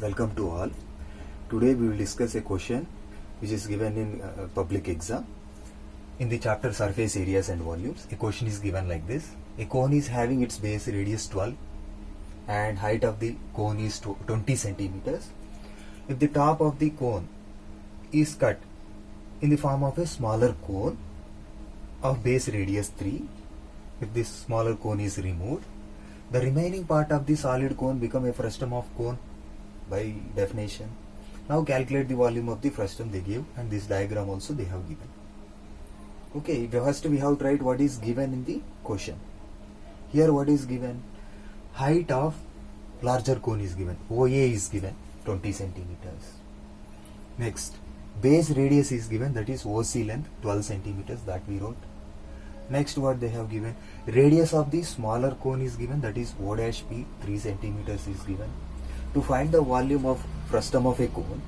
Welcome to all. Today we will discuss a question which is given in public exam. In the chapter surface areas and volumes, a question is given like this. A cone is having its base radius 12 and height of the cone is 20 centimeters. If the top of the cone is cut in the form of a smaller cone of base radius 3, if this smaller cone is removed, the remaining part of the solid cone become a frustum of cone by definition. Now calculate the volume of the frustum they give, and this diagram also they have given. Okay, first we have tried what is given in the question. Here what is given? Height of larger cone is given. OA is given 20 centimeters. Next, base radius is given, that is OC length 12 centimeters, that we wrote. Next, what they have given? Radius of the smaller cone is given, that is O dash P 3 centimeters is given. To find the volume of frustum of a cone,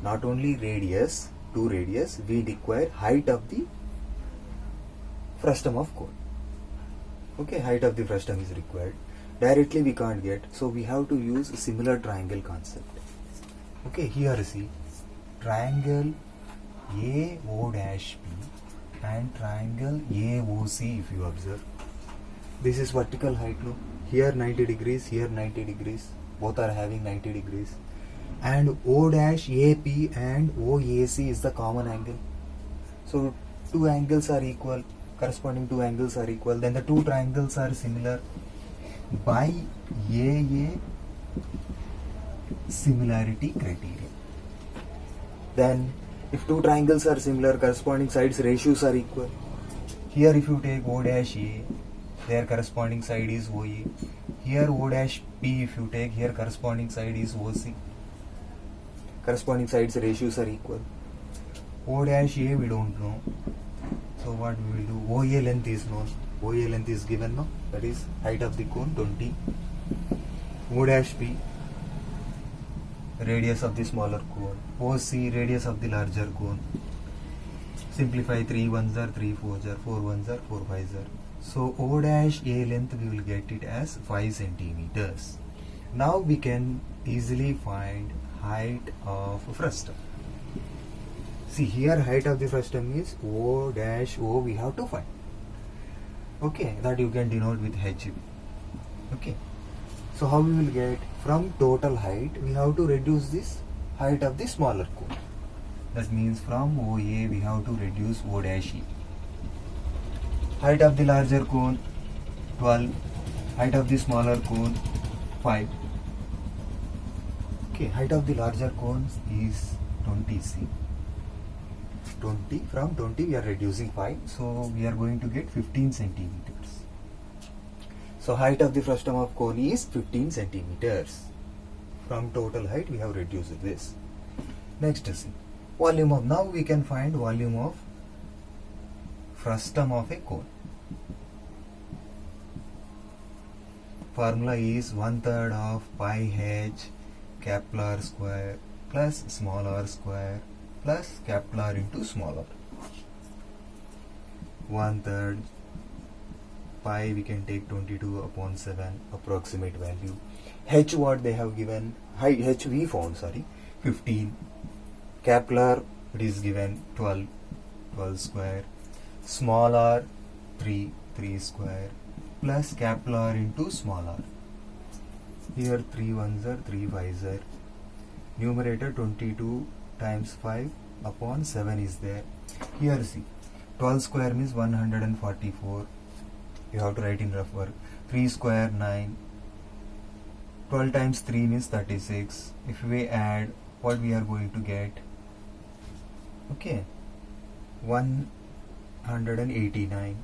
not only radius, to radius, we require height of the frustum of cone. Okay, height of the frustum is required. Directly we can't get, so we have to use a similar triangle concept. Okay, here see, triangle AO dash P and triangle AOC, if you observe. This is vertical height, no? Here 90 degrees, here 90 degrees. Both are having 90 degrees. And O dash AP and OAC is the common angle. So two angles are equal, corresponding two angles are equal. Then the two triangles are similar by AA similarity criteria. Then if two triangles are similar, corresponding sides ratios are equal. Here if you take O dash A, their corresponding side is OA. Here O dash P if you take, here corresponding side is OC. Corresponding sides ratios are equal. O dash A we don't know. So what we will do? OA length is known. OA length is given now. That is height of the cone 20. O dash P, radius of the smaller cone. OC, radius of the larger cone. Simplify 3 ones are 3 fours are 4 ones are 4 fives are. So O dash A length we will get it as 5 centimeters. Now we can easily find height of frustum. See here height of the frustum is O dash O we have to find. Okay, that you can denote with HV. Okay. So how we will get? From total height we have to reduce this height of the smaller cone. That means from OA we have to reduce O dash E. Height of the larger cone 12, height of the smaller cone 5. Okay, height of the larger cone is 20C. 20, from 20 we are reducing 5, so we are going to get 15 centimeters. So height of the frustum of cone is 15 centimeters. From total height we have reduced this. Next is volume of, now we can find volume of frustum of a cone. Formula is 1/3 of pi h capital R square plus small r square plus capital R into small r. 1/3 pi we can take 22/7 approximate value. H what they have given, height h we found, 15. Capital R it is given 12 square. Small r 3 square plus capital R into small r. Here 3 ones are 3 fives are. Numerator 22 times 5 upon 7 is there. Here see 12 square means 144. You have to write in rough work. 3 square 9. 12 times 3 means 36. If we add, what we are going to get? Okay, 189.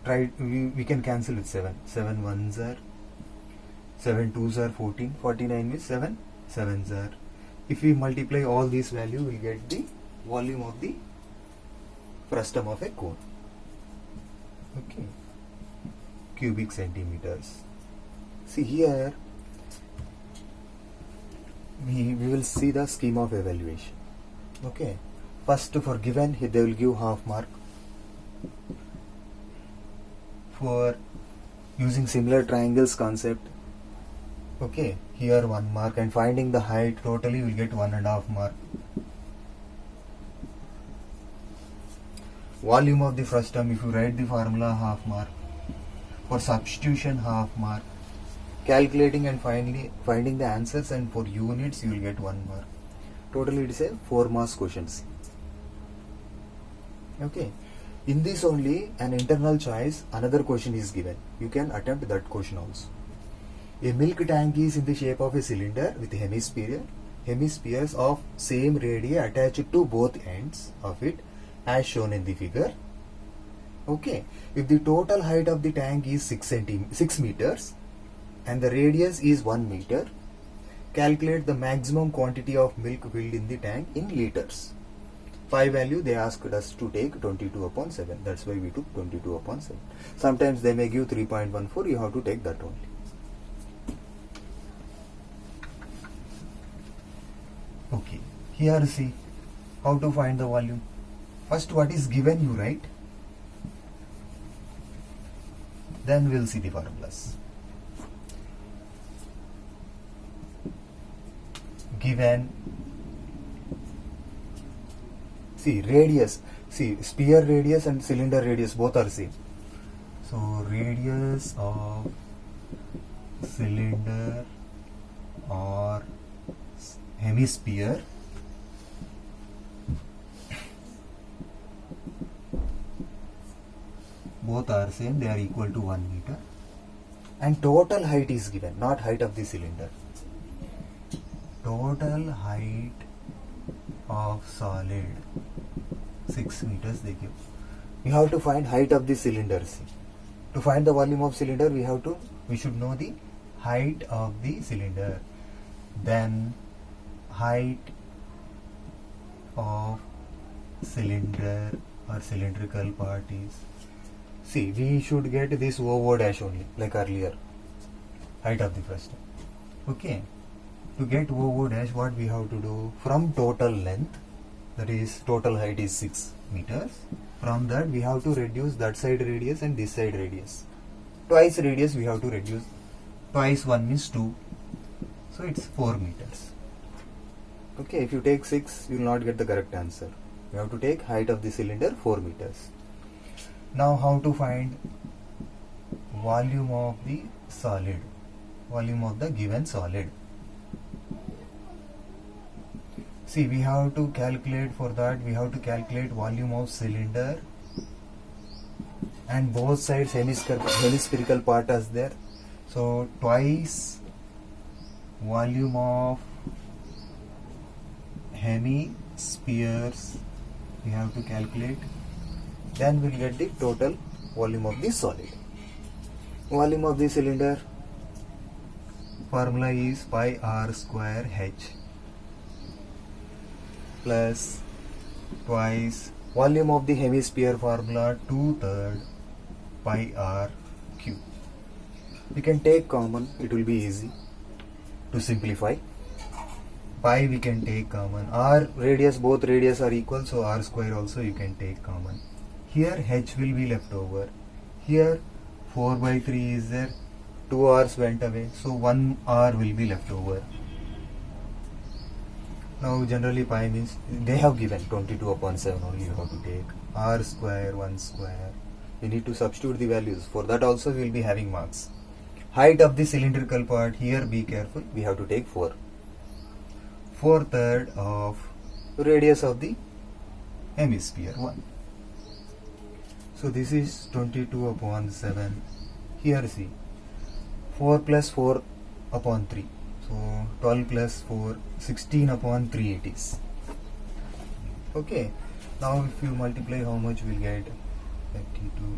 Try, we can cancel with 7. 7 ones are, 7 twos are 14. 49 means 7 sevens are. If we multiply all these values, we get the volume of the frustum of a cone. Okay, cubic centimeters. See here, we will see the scheme of evaluation. Okay, first for given they will give half mark. For using similar triangles concept, okay, here 1 mark, and finding the height totally will get 1.5 mark. Volume of the first term, if you write the formula, half mark. For substitution, half mark. Calculating and finding the answers, and for units you will get 1 mark. Totally it is a 4 marks questions. Okay. In this only an internal choice, another question is given. You can attempt that question also. A milk tank is in the shape of a cylinder with hemispheres of same radii attached to both ends of it, as shown in the figure. Okay. If the total height of the tank is 6 meters and the radius is 1 meter, calculate the maximum quantity of milk filled in the tank in liters. Pi value they asked us to take 22/7. That's why we took 22/7. Sometimes they may give 3.14. You have to take that only. Okay. Here see how to find the volume. First, what is given you write. Then we'll see the formulas. Given, see radius, see sphere radius and cylinder radius both are same. So radius of cylinder or hemisphere both are same, they are equal to 1 meter, and total height is given, not height of the cylinder. Total height of solid 6 meters they give. We have to find height of the cylinder. See, to find the volume of cylinder we should know the height of the cylinder. Then height of cylinder or cylindrical part is, see, we should get this OO dash only, like earlier, height of the first term. Okay. To get OO dash, what we have to do? From total length, that is total height is 6 meters. From that we have to reduce that side radius and this side radius. Twice radius we have to reduce. Twice 1 means 2. So it's 4 meters. Okay, if you take 6, you will not get the correct answer. You have to take height of the cylinder 4 meters. Now how to find volume of the solid, volume of the given solid? See, we have to calculate, for that we have to calculate volume of cylinder and both sides hemispherical part is there. So twice volume of hemispheres we have to calculate. Then we'll get the total volume of the solid. Volume of the cylinder, formula is pi r square h plus twice volume of the hemisphere, formula 2/3 pi r cube. We can take common, it will be easy to simplify. Pi we can take common. R radius, both radius are equal, so r square also you can take common. Here h will be left over. Here 4/3 is there, 2 r's went away, so 1 r will be left over. Now generally pi means they have given 22/7 only, you have to take r square, 1 square. You need to substitute the values. For that also we will be having marks. Height of the cylindrical part, here be careful, we have to take 4. 4/3 of radius of the hemisphere, 1. So this is 22/7. Here see 4 plus 4/3. So 12 plus 4, 16/3 it is. Okay. Now if you multiply, how much will get? 32.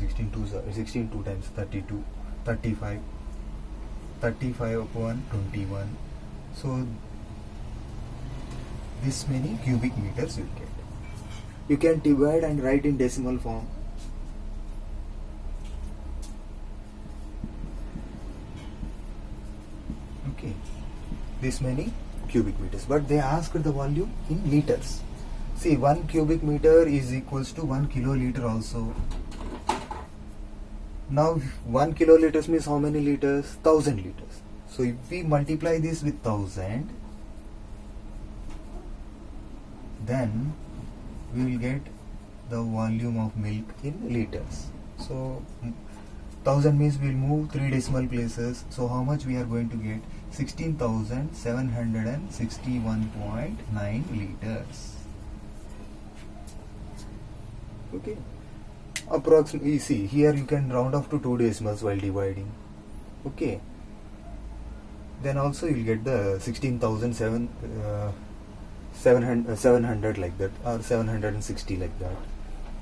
16 2 times 32. 35. 35/21. So this many cubic meters you will get. You can divide and write in decimal form. Okay, this many cubic meters, but they asked the volume in liters. See, 1 cubic meter is equals to 1 kiloliter also. Now 1 kiloliters means how many liters? 1000 liters. So if we multiply this with 1000, then we will get the volume of milk in liters. So 1000 means we will move 3 decimal places. So how much we are going to get? 16,761.9 liters. Okay. Approximately, see here you can round off to 2 decimals while dividing. Okay. Then also you will get the 16,700 like that, or 760 like that.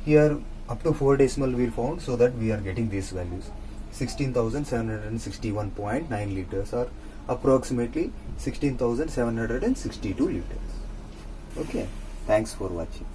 Here up to 4 decimal we found, so that we are getting these values. 16,761.9 liters, or approximately 16,762 liters. Okay. Thanks for watching.